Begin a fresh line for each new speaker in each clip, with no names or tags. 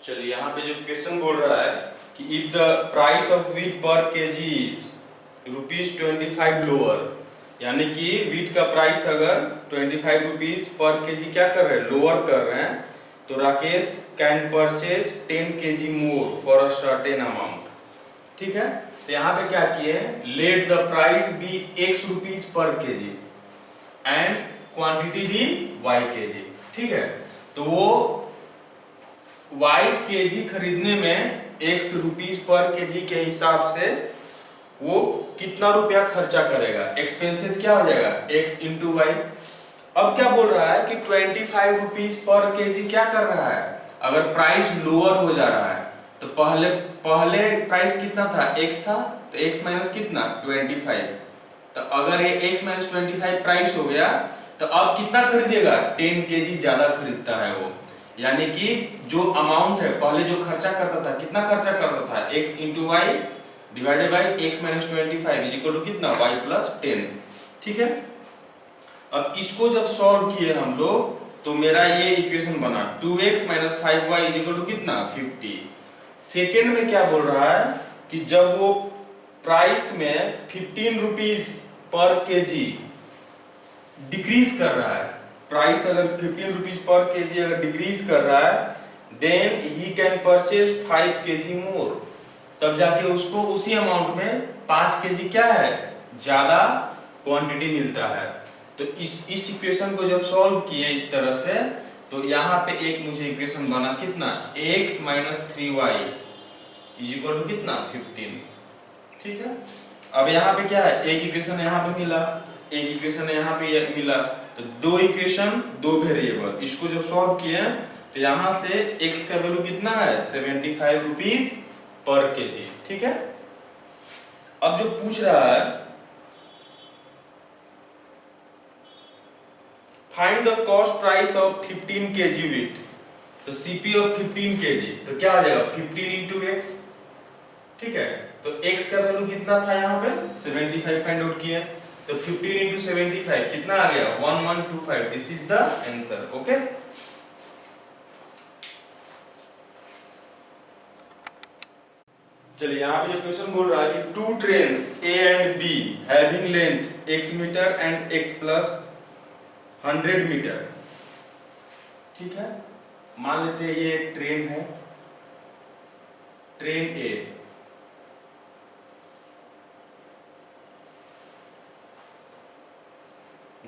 चलिए यहाँ पे जो क्वेश्चन बोल रहा है कि if the price of wheat पर केजी इज ₹25 लोअर, यानी कि व्हीट का प्राइस अगर ₹25 पर केजी क्या कर रहे हैं, लोअर कर रहे हैं, तो Rakesh can purchase 10 kg more for a certain amount. ठीक है, तो यहाँ पे क्या किए, let the price be X rupees पर केजी एंड क्वांटिटी भी Y kg। ठीक है, तो वो Y kg खरीदने में X रुपीज पर केजी के हिसाब से वो कितना रुपया खर्चा करेगा, एक्सपेंसेस क्या हो जाएगा X इंटू वाई। अब क्या बोल रहा है कि 25 रुपीज पर केजी क्या कर रहा है, अगर प्राइस लोअर हो जा रहा है तो पहले प्राइस कितना था, X था, तो X माइनस कितना 25, तो अगर ये X माइनस 25 प्राइस हो गया तो अब कितना खरीदेगा, 10 kg ज्यादा खरीदता है वो, यानी कि जो अमाउंट है पहले जो खर्चा करता था, कितना खर्चा करता था X into y divided by X minus 25 is equal to कितना Y प्लस 10। ठीक है, अब इसको जब सॉल्व किए हम लोग तो मेरा ये इक्वेशन बना 2x minus 5y is equal to कितना 50। सेकेंड में क्या बोल रहा है कि जब वो प्राइस में 15 रुपीज पर केजी डिक्रीज कर रहा है, प्राइस अगर 15 रुपीज पर केजी अगर डिक्रीज कर रहा है, then he can purchase 5 kg more, तब जाके उसको उसी अमाउंट में 5 kg क्या है ज्यादा क्वांटिटी मिलता है। तो इस इक्वेशन को जब सॉल्व किए इस तरह से, तो यहाँ पे एक मुझे इक्वेशन बना कितना x minus 3y is equal to कितना 15। ठीक है, अब यहाँ पे क्या है, एक इक्वेशन यहाँ पे मिला, एक इक्वेशन यहाँ पे मिला, तो दो इक्वेशन दो वेरिएबल, इसको जब सॉल्व किए तो यहाँ से x का वैल्यू कितना है 75 रुपीज पर केजी। ठीक है, अब जो पूछ रहा है find the cost price of 15 kg wheat, तो CP ऑफ 15 kg तो क्या आ जाएगा 15 इंटू एक्स। ठीक है, तो x का वैल्यू कितना था यहाँ पे 75 फाइंड आउट किए, तो 15 इंटू 75 कितना आ गया 1125। This is the answer. Okay, चलिए यहाँ पे जो क्वेश्चन बोल रहा है कि two trains A and B having length x metre and x plus 100 metre. ठीक है, मान लेते हैं ये एक ट्रेन है, ट्रेन A,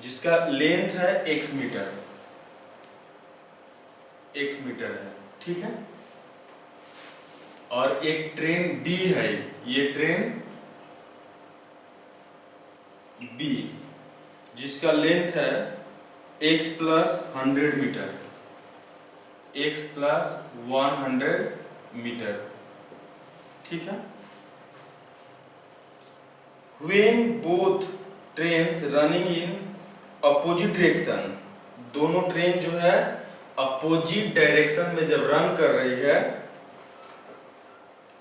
जिसका लेंथ है x मीटर, x मीटर है। ठीक है, और एक ट्रेन B है, ये ट्रेन B जिसका लेंथ है x plus 100 metre, x plus 100 metre. ठीक है, when both trains running in opposite direction, दोनों ट्रेन जो है अपोजिट डायरेक्शन में जब रन कर रही है,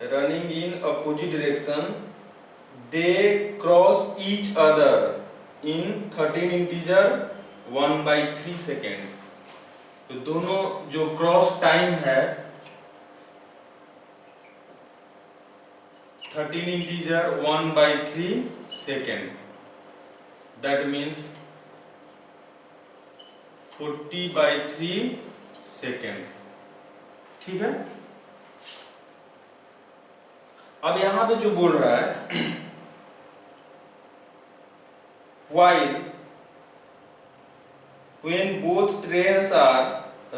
running in opposite direction, they cross each other in 13 integer 1/3 second. तो दोनों जो क्रॉस टाइम है 13 integer 1/3 second, that means 40/3 second. ठीक है, अब यहां पे जो बोल रहा है while when both trains are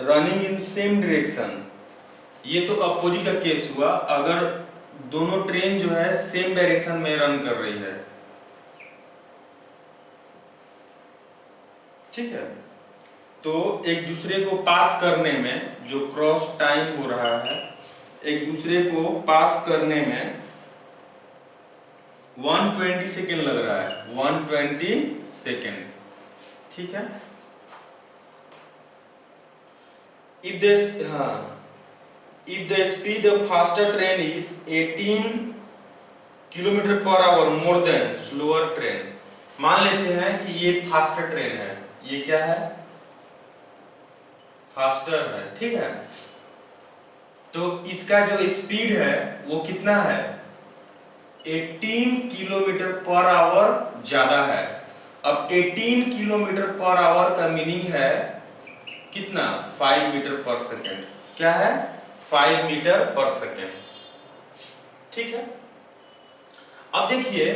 running in same direction, ये तो अपोजिट का केस हुआ, अगर दोनों ट्रेन जो है सेम डायरेक्शन में रन कर रही है। ठीक है, तो एक दूसरे को पास करने में जो क्रॉस टाइम हो रहा है, एक दूसरे को पास करने में 120 सेकेंड लग रहा है, 120 सेकेंड। ठीक है, if the speed of faster train is 18 kilometre per hour more than slower train, मान लेते हैं कि ये फास्टर ट्रेन है, ये क्या है फास्टर है। ठीक है, तो इसका जो स्पीड है वो कितना है, 18 किलोमीटर पर आवर ज्यादा है। अब 18 किलोमीटर पर आवर का मीनिंग है कितना, 5 मीटर पर सेकेंड। क्या है, 5 मीटर पर सेकेंड। ठीक है, अब देखिए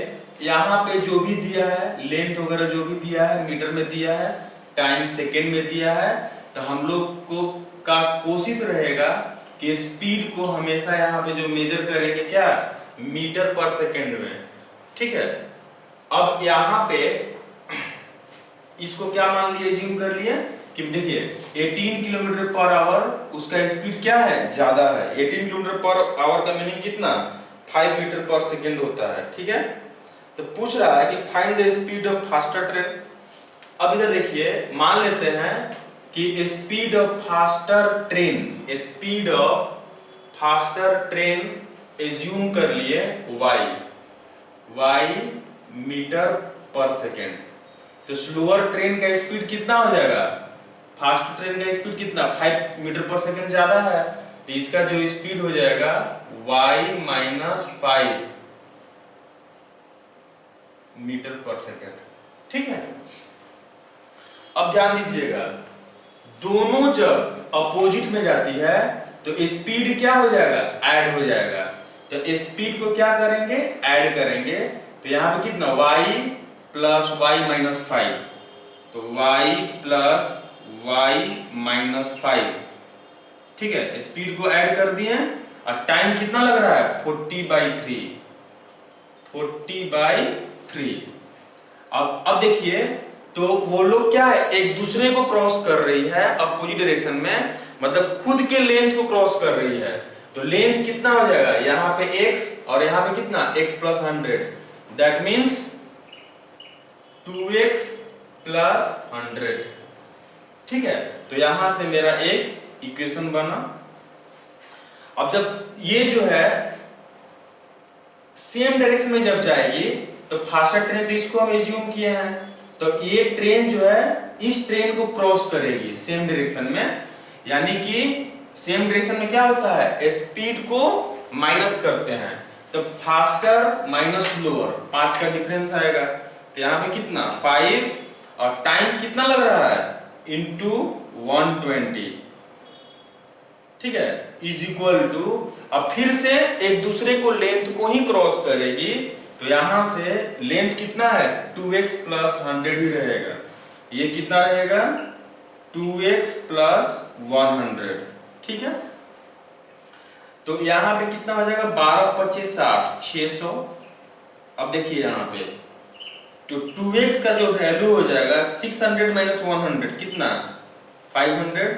यहाँ पे जो भी दिया है, लेंथ वगैरह जो भी दिया है मीटर में दिया है, टाइम सेकेंड में दिया है, तो हम लोग को का कोशिश रहेगा कि स्पीड को हमेशा यहाँ पे जो मेजर करेंगे क्या, मीटर पर सेकेंड में। ठीक है, अब यहाँ पे इसको क्या मान लिए, ज्यूम कर लिए कि देखिए 18 किलोमीटर पर आवर उसका स्पीड क्या है, ज्यादा है। 18 किलोमीटर पर आवर का मीनिंग कितना, 5 मीटर पर सेकेंड होता है। ठीक है, तो पूछ रहा है कि find the speed of faster train. अब इधर देखिए, मान लेते हैं कि speed of faster train, speed of faster train assume कर लिए y मीटर पर सेकेंड। तो स्लोअर ट्रेन का स्पीड कितना हो जाएगा, फास्ट ट्रेन का स्पीड कितना, 5 मीटर पर सेकेंड ज्यादा है, तो इसका जो स्पीड हो जाएगा y माइनस 5 मीटर पर सेकेंड। ठीक है, अब ध्यान दीजिएगा, दोनों जब अपोजिट में जाती है तो स्पीड क्या हो जाएगा, ऐड हो जाएगा। तो स्पीड को क्या करेंगे, ऐड करेंगे। तो यहाँ पे कितना, y प्लस y माइनस 5, तो y प्लस y माइनस 5। ठीक है, स्पीड को ऐड कर दिए और टाइम कितना लग रहा है, 40/3, 40/3। अब देखिए, तो वो लोग क्या है, एक दूसरे को क्रॉस कर रही है अपोजिट डायरेक्शन में, मतलब खुद के लेंथ को क्रॉस कर रही है। तो लेंथ कितना हो जाएगा, यहाँ पे x और यहाँ पे कितना, x plus 100, that means 2x plus 100। ठीक है, तो यहां से मेरा एक इक्वेशन बना। अब जब ये जो है सेम डायरेक्शन में जब जाएगी तो फास्टर ट्रेन, तो इसको हम एज्यूम किए हैं, तो ये ट्रेन जो है इस ट्रेन को क्रॉस करेगी सेम डायरेक्शन में। यानी कि सेम डायरेक्शन में क्या होता है, स्पीड को माइनस करते हैं, तो फास्टर माइनस स्लोअर, 5 का डिफरेंस आएगा। तो यहाँ पे कितना, 5, और टाइम कितना लग रहा है, इंटू 120। ठीक है, इज इक्वल टू, अब फिर से एक दूसरे को लेंथ को ही क्रॉस करेगी, तो यहां से लेंथ कितना है, 2x प्लस 100 ही रहेगा। ये कितना रहेगा, 2x प्लस 100। ठीक है, तो यहां पे कितना हो जाएगा, 12 25 60, 600। अब देखिए यहाँ पे, तो 2x का जो वैल्यू हो जाएगा 600 माइनस 100 कितना, 500।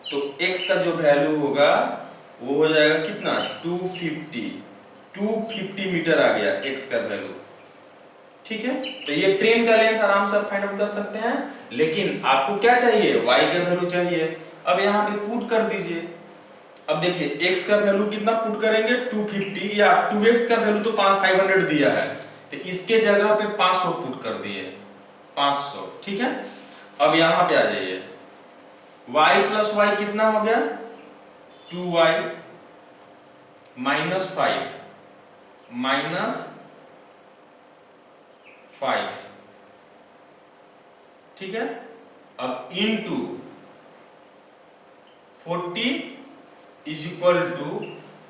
तो x का जो वैल्यू होगा वो हो जाएगा कितना, 250 मीटर आ गया x का वैल्यू। ठीक है, तो ये ट्रेन का लेंथ आराम से आप फाइंड आउट कर सकते हैं, लेकिन आपको क्या चाहिए, y का वैल्यू चाहिए। अब यहाँ पे पुट कर दीजिए। अब देखिए x का वैल्यू कितना पुट करेंगे, 250, या 2x का वैल्यू तो 500 दिया है, तो इसके जगह पे 500 पुट कर दिए, 500। ठीक है, अब यहाँ पे आ जाइए, y प्लस y कितना हो गया, 2y माइनस 5 माइनस 5। ठीक है, अब इनटू 40 इज इक्वल टू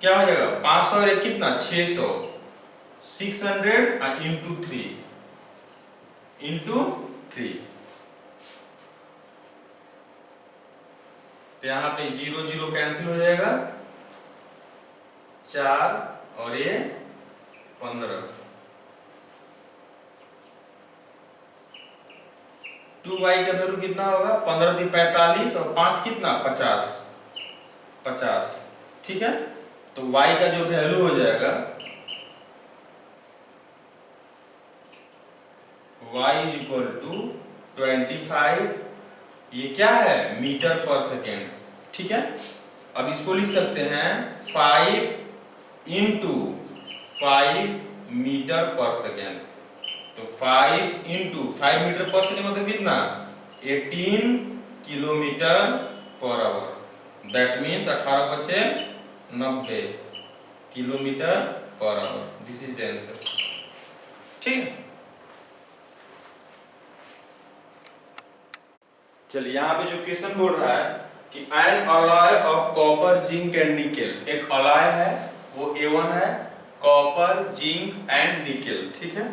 क्या हो जाएगा, 500 और कितना, 600, 600 इंटू 3। तो यहाँ पे 0 0 कैंसिल हो जाएगा, 4 और ये 15। 2y का वैल्यू कितना होगा, 15 × 45 और 5 कितना, 50। ठीक है, तो y का जो वैल्यू हो जाएगा, y इज इक्वल टू 25, ये क्या है, मीटर पर सेकेंड। ठीक है, अब इसको लिख सकते हैं 5 इंटू 5 मीटर पर सेकेंड। तो 5 इंटू 5 मीटर पर सेकेंड मतलब कितना, 18 kilometre per hour. That means 18 × 5 90 kilometre per hour. This is the answer. ठीक है, चलिए यहाँ पे जो क्वेश्चन बोल रहा है कि N alloy of copper zinc and nickel, एक अलॉय है वो A1 है, कॉपर जिंक एंड निकेल, ठीक है,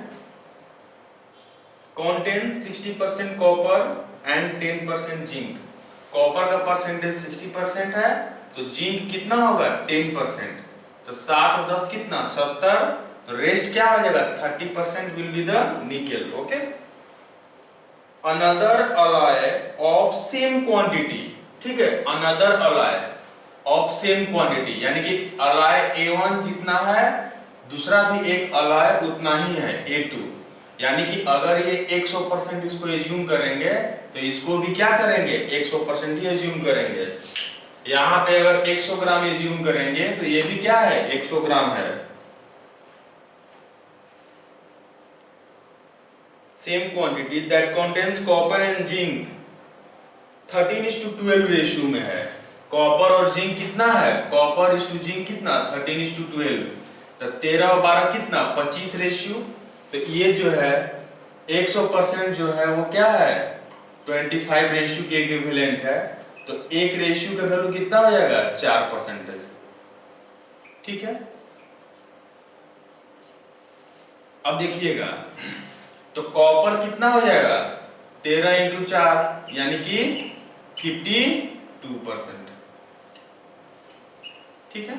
contains 60% copper and 10% zinc. Copper का परसेंटेज 60% है तो जिंक कितना होगा 10%, तो 60 और 10 कितना 70, तो रेस्ट क्या हो जाएगा 30% will be the nickel. Okay, another alloy of same quantity, ठीक है, another alloy of same quantity यानी कि अलॉय A1 जितना है दूसरा भी एक अलॉय उतना ही है A2, यानी कि अगर ये 100% इसको एज्यूम करेंगे तो इसको भी क्या करेंगे 100% ही एज्यूम करेंगे। यहाँ पे अगर 100 ग्राम एज्यूम करेंगे तो ये भी क्या है 100 ग्राम है। Same quantity that contains copper and zinc 13:12 ratio में है। कॉपर और जिंक कितना है, कॉपर इज टू जिंक कितना 13:12, तो 13 और 12 कितना 25 रेशियो, तो ये जो है 100% जो है वो क्या है 25 रेशियो के इक्विवेलेंट है, तो एक रेशियो का वैल्यू कितना हो जाएगा 4%। ठीक है, अब देखिएगा तो कॉपर कितना हो जाएगा 13 × 4 यानी कि 52%। ठीक है,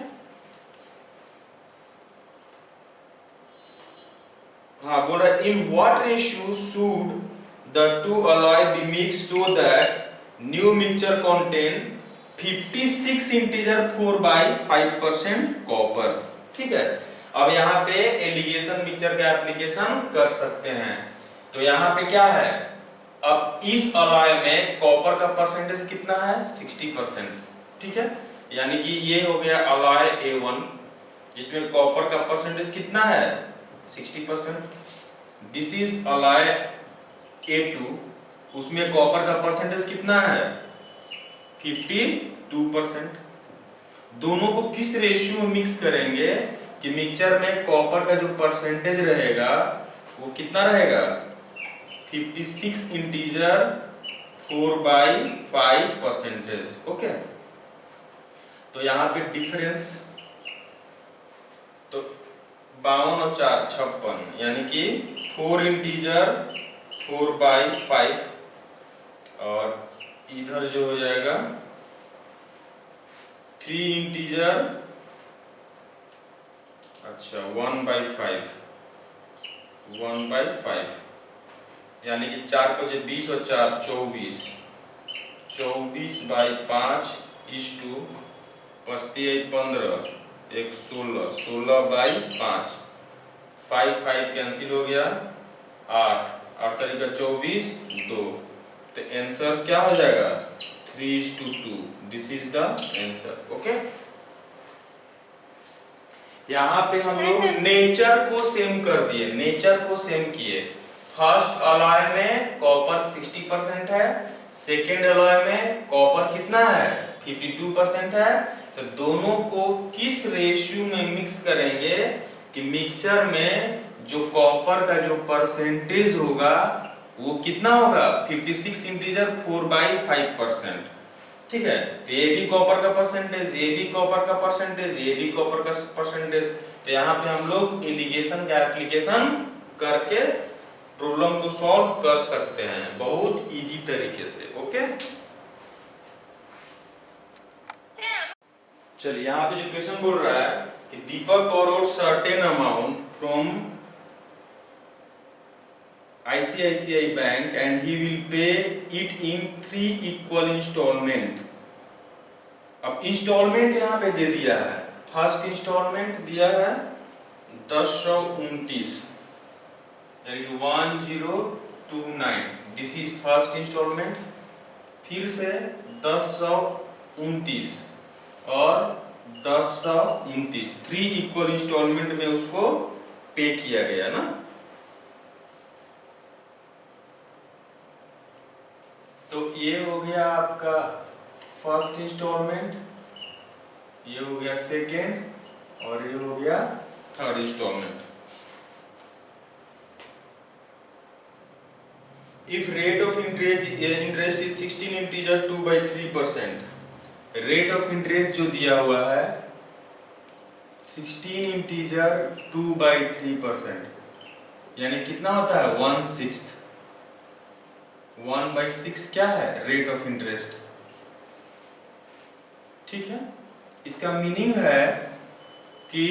हाँ बोल रहा है in what ratio should the two alloy be mix so that new mixture contain 56 integer 4/5% copper. ठीक है, अब यहाँ पे एलिगेशन मिक्सचर का एप्लीकेशन कर सकते हैं, तो यहाँ पे क्या है अब इस अलॉय में कॉपर का परसेंटेज कितना है 60%। ठीक है, यानी कि ये हो गया अलॉय A1 जिसमें कॉपर का परसेंटेज कितना है 60%। दिस इज अलॉय A2 उसमें कॉपर का परसेंटेज कितना है 52%। दोनों को किस रेशियो में मिक्स करेंगे कि मिक्सचर में कॉपर का जो परसेंटेज रहेगा वो कितना रहेगा 56 इंटीजर 4/5%। ओके, तो यहाँ पे डिफरेंस तो 52 और 4 56 यानी कि 4 इंटीजर 4/5 और इधर जो हो जाएगा 3 इंटीजर अच्छा 1/5 यानी कि 4 × 5 = 20 और 4 24 24/5 = 15 1 16 16/5 5 कैंसिल हो गया 8 8 तरीका 24 2, तो आंसर क्या हो जाएगा 3:2। This is the answer. Okay, यहाँ पे हम लोग नेचर को सेम कर दिए, नेचर को सेम किए। फर्स्ट अलॉय में कॉपर 60% है, सेकेंड अलॉय में कॉपर कितना है 52% है, तो दोनों को किस रेशियो में मिक्स करेंगे कि मिक्सचर में जो कॉपर का जो परसेंटेज होगा वो कितना होगा 56 इंटीजर 4/5%। ठीक है, तो ये भी कॉपर का परसेंटेज, ये भी कॉपर का परसेंटेज, ये भी कॉपर का परसेंटेज, तो यहाँ पे हम लोग एलिगेशन का एप्लीकेशन करके प्रॉब्लम को सॉल्व कर सकते हैं बहुत इजी तरीके से। ओके, चलिए यहाँ पे जो क्वेश्चन बोल रहा है कि Deepak borrowed certain amount from ICICI bank and he will pay it in 3 equal instalment. अब इंस्टॉलमेंट यहाँ पे दे दिया है, फर्स्ट इंस्टॉलमेंट दिया है 1029 यानी कि 1029, दिस इज फर्स्ट इंस्टॉलमेंट, फिर से 1029 और 1029 3 इक्वल इंस्टॉलमेंट में उसको पे किया गया ना। तो ये हो गया आपका फर्स्ट इंस्टॉलमेंट, ये हो गया सेकेंड और ये हो गया third instalment. If rate of interest is 16 integer 2/3%, rate of interest जो दिया हुआ है 16 इंटीजर 2/3%, यानी कितना होता है 1/6। 1/6 क्या है रेट ऑफ इंटरेस्ट, ठीक है। इसका मीनिंग है कि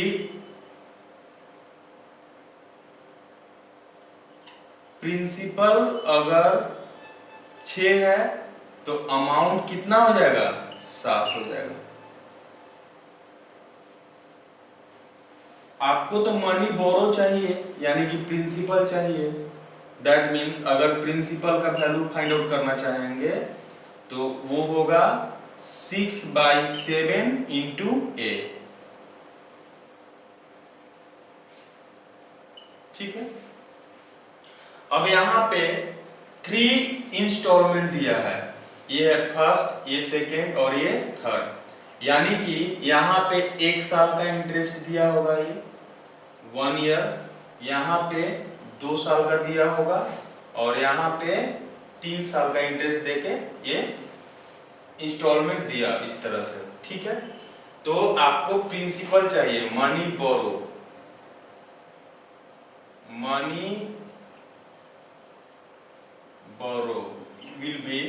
प्रिंसिपल अगर 6 है तो अमाउंट कितना हो जाएगा 7 हो जाएगा। आपको तो मनी बोरो चाहिए यानी कि प्रिंसिपल चाहिए। दैट मीन्स अगर प्रिंसिपल का वैल्यू फाइंड आउट करना चाहेंगे तो वो होगा 6/7 इंटू ए, ठीक है। अब यहाँ पे 3 इंस्टॉलमेंट दिया है, ये है फर्स्ट, ये सेकेंड और ये थर्ड, यानी कि यहाँ पे 1 साल का इंटरेस्ट दिया होगा, ये 1 ईयर, यहाँ पे 2 साल का दिया होगा और यहाँ पे 3 साल का इंटरेस्ट देके ये इंस्टॉलमेंट दिया इस तरह से, ठीक है। तो आपको प्रिंसिपल चाहिए, money borrow, money borrow will be,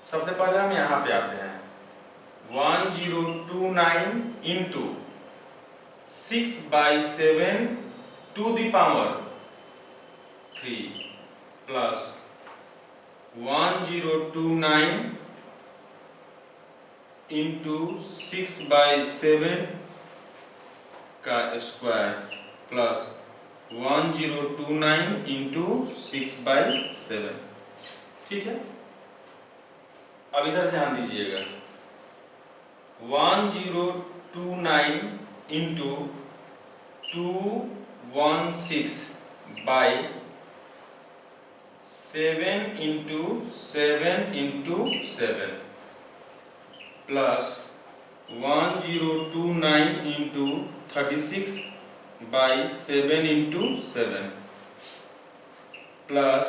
सबसे पहले हम यहाँ पे आते हैं 1029 into 6/7 to the power 3 plus 1029 into 6/7 का स्क्वायर प्लस 1029 इंटू 6/7, ठीक है। अब इधर ध्यान दीजिएगा 1029 into 216 by 7 into 7 into 7 plus 1029 into 36 by 7 into 7 plus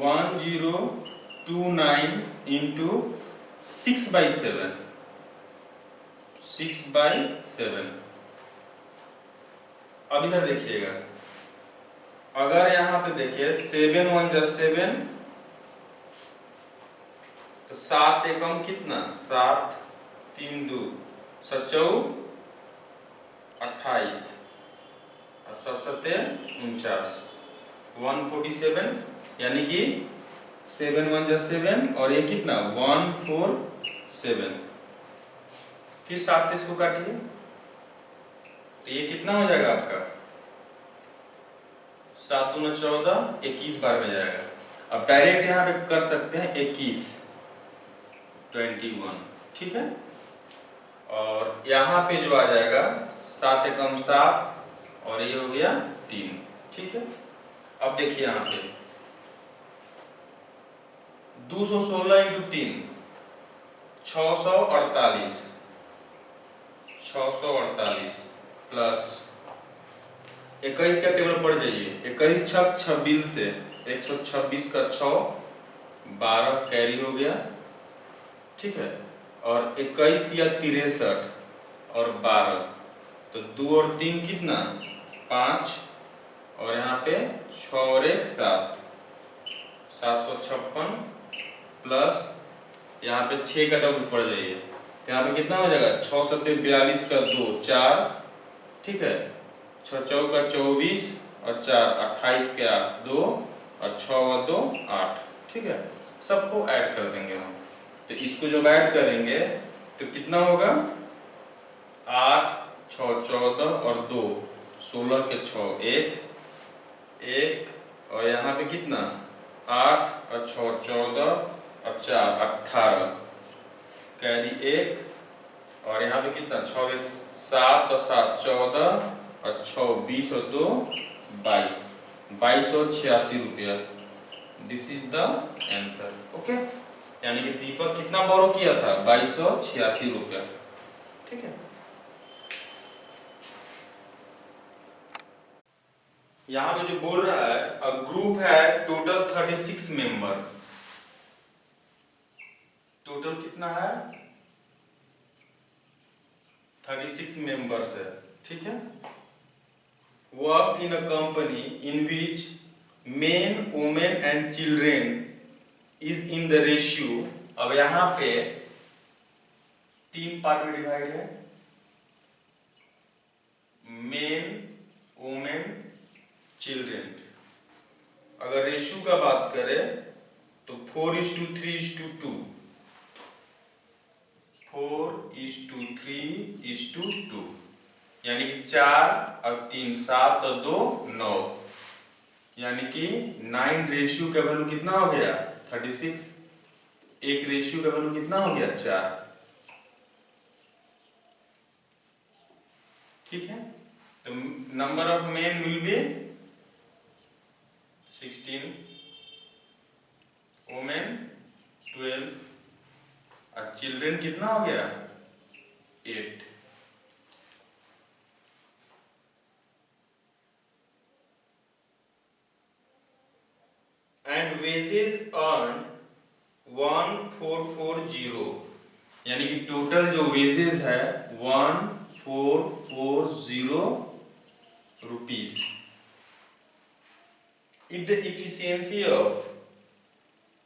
1029 into 6/7, 6/7। अब इधर देखिएगा, अगर यहाँ पे देखिए 7 1 जा 7 तो 7 एकम कितना 7 3 2 7 28 और 7 49 147, यानी कि 7 1 जा 7 और ये कितना 147, फिर 7 से इसको काटिए तो ये कितना हो जाएगा आपका 7 दूना 14, 21 बार में जाएगा। अब डायरेक्ट यहाँ पे कर सकते हैं 21 21, ठीक है। और यहाँ पे जो आ जाएगा 7 एकम 7 और ये हो गया 3, ठीक है। अब देखिए यहाँ पे 216 इंटू 3 648 प्लस 21 का टेबल पढ़ जाइए, 21 छक 26 से 126 का 6 12 कैरी हो गया, ठीक है। और 21 दिया 63 और 12 तो 2 और 3 कितना 5 और यहाँ पे 6 और 1 7 756 प्लस यहाँ पे 6 का टेबल पड़ जाइए तो यहाँ पे कितना हो जाएगा 6 7 42 का 2 4, ठीक है। 6 4 का 24 और 4 28 के 8 2 और 6 और 2 8, ठीक है। सबको ऐड कर देंगे हम, तो इसको जब ऐड करेंगे तो कितना होगा 8 6 14 और 2 16 के 6 1 और यहाँ पे कितना 8 और 6 14 और 4 18 कैरी 1 और यहाँ पे कितना 6 1 7 और 7 14 और 6 20 और 2 22 2286 रुपया। This is the answer, okay. यानी कि दीपक कितना बोरो किया था 2286 रुपया। ठीक है, यहाँ पे जो बोल रहा है अ ग्रुप है टोटल 36 मेंबर, टोटल कितना है 36 मेंबर्स है। ठीक है, work in a company in which main women and children is in the ratio. अब यहाँ पे 3 पार्ट में डिवाइड है, मेन वुमेन चिल्ड्रेन। अगर रेशियो का बात करें तो 4:3:2, 4:3:2, यानी कि 4 और 3 7 और 2 9, यानी कि 9 रेशियो का वैल्यू कितना हो गया 36, एक रेशियो का वैल्यू कितना हो गया 4। ठीक है, तो number of men will be 16, women 12 और चिल्ड्रन कितना हो गया 8। एंड वेजेस अर्न 1440, यानी कि टोटल जो वेजेस है 1440 rupees. If the efficiency of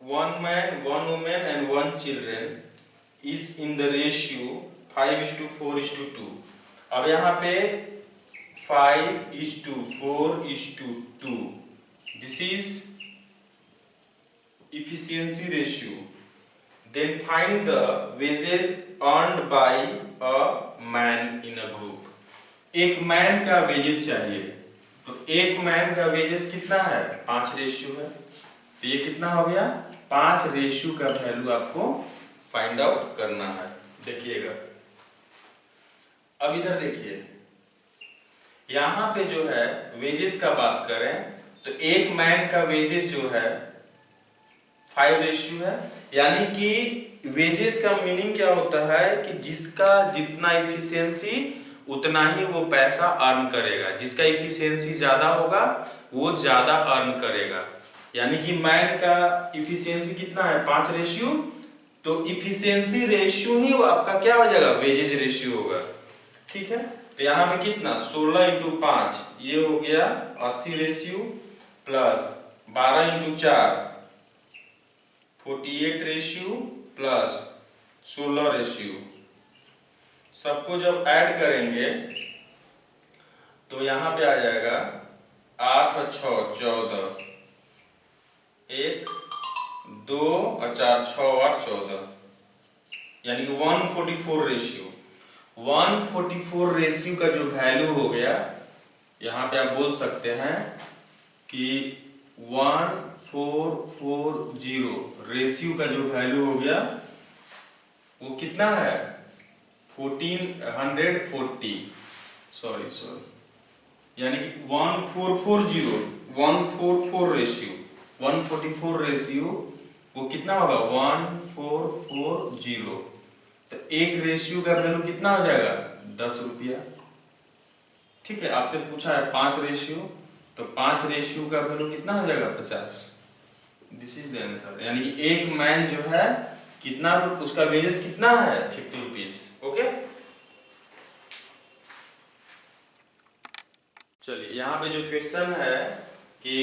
one man, one woman and one children is in the ratio 5:4:2, अब यहाँ पे 5:4:2, this is efficiency ratio. Then find the wages earned by a man in a group. एक man का wages चाहिए, तो एक man का wages कितना है 5 रेशियो है, तो ये कितना हो गया 5 रेशियो का वैल्यू आपको फाइंड आउट करना है। देखिएगा, अब इधर देखिए, यहाँ पे जो है वेजेस का बात करें तो एक मैन का वेजेस जो है 5 रेशियो है, यानी कि वेजेस का मीनिंग क्या होता है कि जिसका जितना इफिशियंसी उतना ही वो पैसा अर्न करेगा, जिसका इफिशियंसी ज्यादा होगा वो ज्यादा अर्न करेगा। यानी कि मैन का इफिशियंसी कितना है 5 रेशियो, तो इफिशियंसी रेशियो ही वो आपका क्या हो जाएगा वेजेस रेशियो होगा। ठीक है, तो यहाँ पे कितना 16 × 5 ये हो गया 80 ratio, plus 12 × 4 48 ratio, plus 16 ratio. सबको जब ऐड करेंगे तो यहाँ पे आ जाएगा 8 और 6 14, 1 2 और 4 6 8 14, यानी कि 144 रेशियो। 144 रेशियो का जो वैल्यू हो गया, यहाँ पे आप बोल सकते हैं कि 1440 रेशियो का जो वैल्यू हो गया वो कितना है 1440, सॉरी, यानी कि 1440 रेशियो, 144 रेशियो वो कितना होगा 1440, तो एक रेशियो का वैल्यू कितना हो जाएगा 10 रुपया। ठीक है, आपसे पूछा है 5 रेशियो, तो 5 रेशियो का वैल्यू कितना हो जाएगा 50। दिस इज द आंसर, यानी कि एक मैन जो है कितना उसका वेजेस कितना है 50 रुपीस। ओके, चलिए यहाँ पे जो क्वेश्चन है कि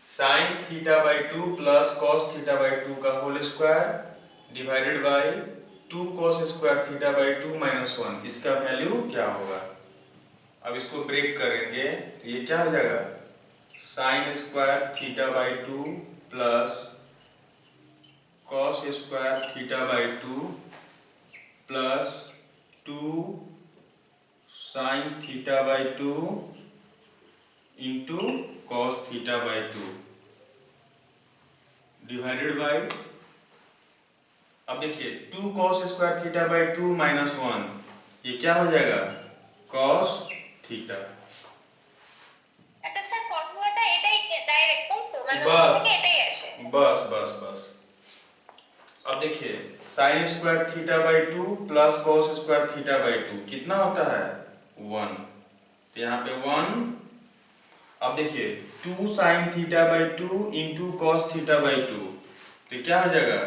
sin θ/2 प्लस cos θ/2 का whole square divided by 2 cos square θ/2 minus 1, इसका वैल्यू क्या होगा। अब इसको ब्रेक करेंगे तो ये क्या हो जाएगा sin square θ/2 plus cos square θ/2 plus 2 sin θ/2 into cos θ/2 divided by, अब देखिए 2 cos स्क्वायर θ/2 माइनस 1, ये क्या हो जाएगा cos θ।
আচ্ছা স্যার ফর্মুলাটা এটাই ডাইরেক্ট তাই তো মানে
बस
ওখান থেকে এটাই আসে।
बस बस बस अब देखिए sine square theta by 2 plus cos square theta by 2 कितना होता है 1। तो यहाँ पे 1। अब देखिए 2 sine theta by 2 into cos theta by 2, तो क्या हो जाएगा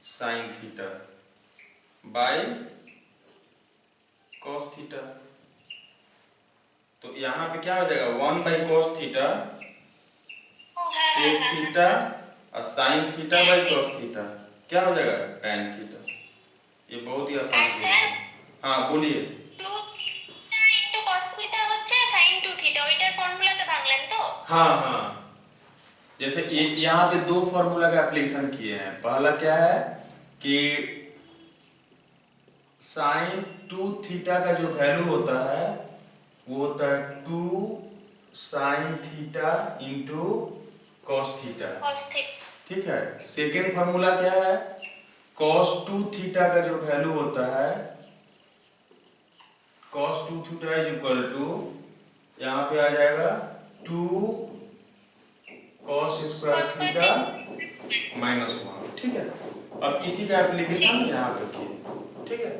sine theta by cos theta. तो यहाँ पे क्या हो जाएगा 1 by cos theta sec theta और sine theta by cos theta क्या हो जाएगा tan थीटा। ये बहुत ही आसान है। हाँ बोलिए।
2 into cos theta হচ্ছে sin 2 theta ওইটার ফর্মুলাকে ভাঙলেন তো?
हाँ हाँ, जैसे यहाँ पे दो फॉर्मूला का एप्लीकेशन किए हैं। पहला क्या है कि साइन 2 थीटा का जो वैल्यू होता है वो होता है 2 sine theta into cos theta.
cos theta
ठीक है। सेकेंड फॉर्मूला क्या है cos 2 थीटा का जो वैल्यू होता है cos 2 theta is equal to यहाँ पे आ जाएगा 2 cos स्क्वायर थीटा माइनस 1। ठीक है। अब इसी का एप्लीकेशन यहाँ पे किए। ठीक है।